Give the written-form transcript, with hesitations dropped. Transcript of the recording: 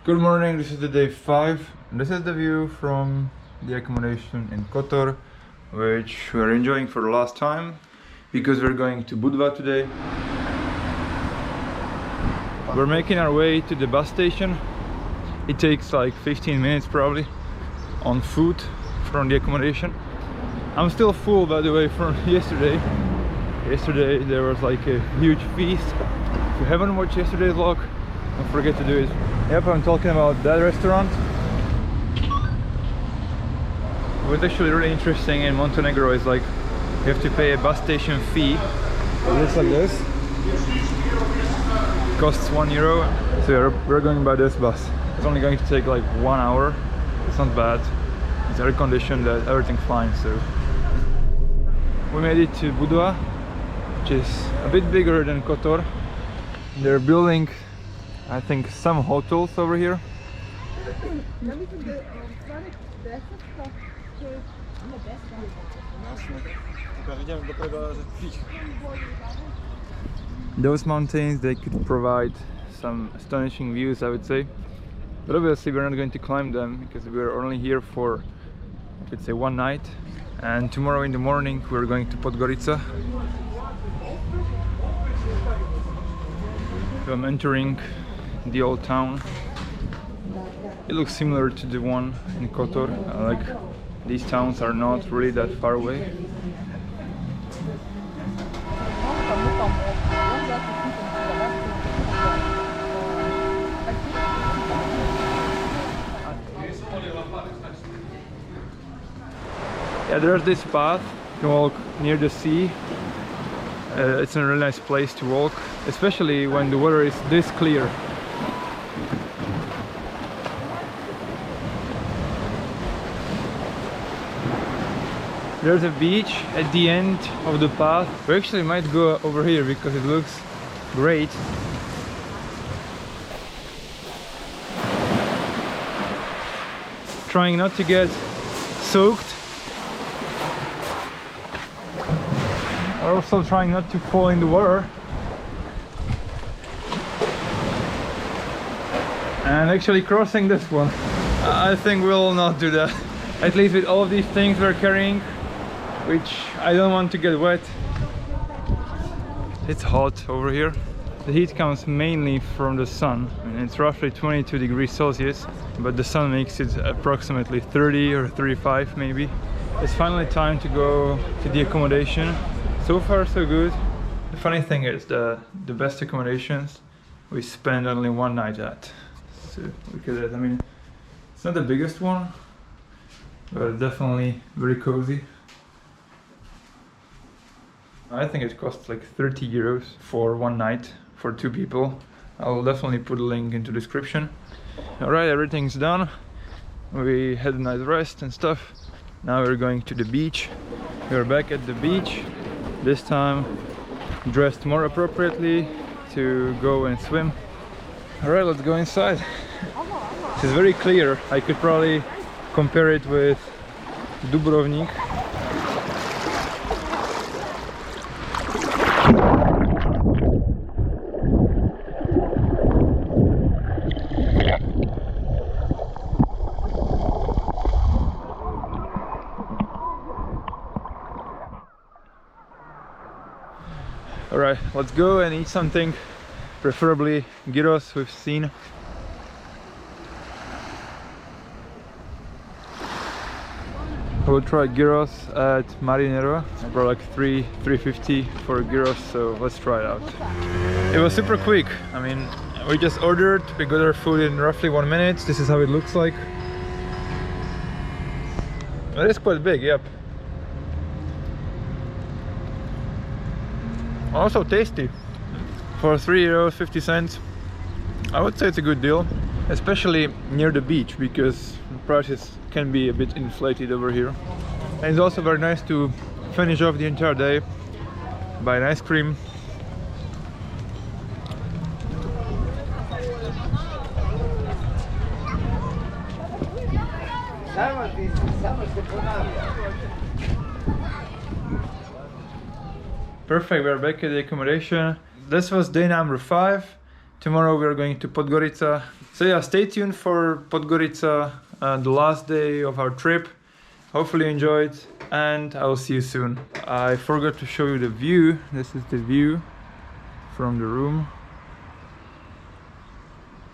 Good morning, this is the day 5. This is the view from the accommodation in Kotor, which we're enjoying for the last time because we're going to Budva today. We're making our way to the bus station. It takes like 15 minutes probably on foot from the accommodation. I'm still full, by the way, from yesterday. Yesterday there was like a huge feast. If you haven't watched yesterday's vlog, don't forget to do it. Yep, I'm talking about that restaurant. What's actually really interesting in Montenegro is like you have to pay a bus station fee. It looks like this. It costs €1. So we're going by this bus. It's only going to take like 1 hour. It's not bad. It's air conditioned, everything's fine. So we made it to Budva, which is a bit bigger than Kotor. They're building, I think, some hotels over here. Those mountains, they could provide some astonishing views, I would say. But obviously we're not going to climb them because we're only here for, let's say, 1 night. And tomorrow in the morning we're going to Podgorica. So I'm entering the old town. It looks similar to the one in Kotor. Like these towns are not really that far away. Yeah, there's this path. You can walk near the sea. It's a really nice place to walk, especially when the water is this clear. There's a beach at the end of the path. We actually might go over here because it looks great. Trying not to get soaked. Also trying not to fall in the water. And actually crossing this one. I think we'll not do that. At least with all of these things we're carrying, which I don't want to get wet. It's hot over here. The heat comes mainly from the sun. I mean, it's roughly 22 degrees Celsius, but the sun makes it approximately 30 or 35 maybe. It's finally time to go to the accommodation. So far so good. The funny thing is the best accommodations we spend only 1 night at. So look at that. I mean, it's not the biggest one, but definitely very cozy. I think it costs like €30 for 1 night for 2 people. I'll definitely put a link into the description. Alright, everything's done. We had a nice rest and stuff. Now we're going to the beach. We're back at the beach. This time dressed more appropriately to go and swim. Alright, let's go inside. It's very clear. I could probably compare it with Dubrovnik. Alright, let's go and eat something, preferably gyros we've seen. I will try gyros at Marinero. I brought like $3.50 for gyros, so let's try it out. It was super quick. I mean, we just ordered, we got our food in roughly 1 minute. This is how it looks like. It is quite big, yep. Also tasty. For €3.50, I would say it's a good deal, especially near the beach because the prices can be a bit inflated over here. And it's also very nice to finish off the entire day by an ice cream. Perfect, we're back at the accommodation. This was day number 5. Tomorrow we are going to Podgorica. So yeah, stay tuned for Podgorica, the last day of our trip. Hopefully you enjoyed, and I will see you soon. I forgot to show you the view. This is the view from the room.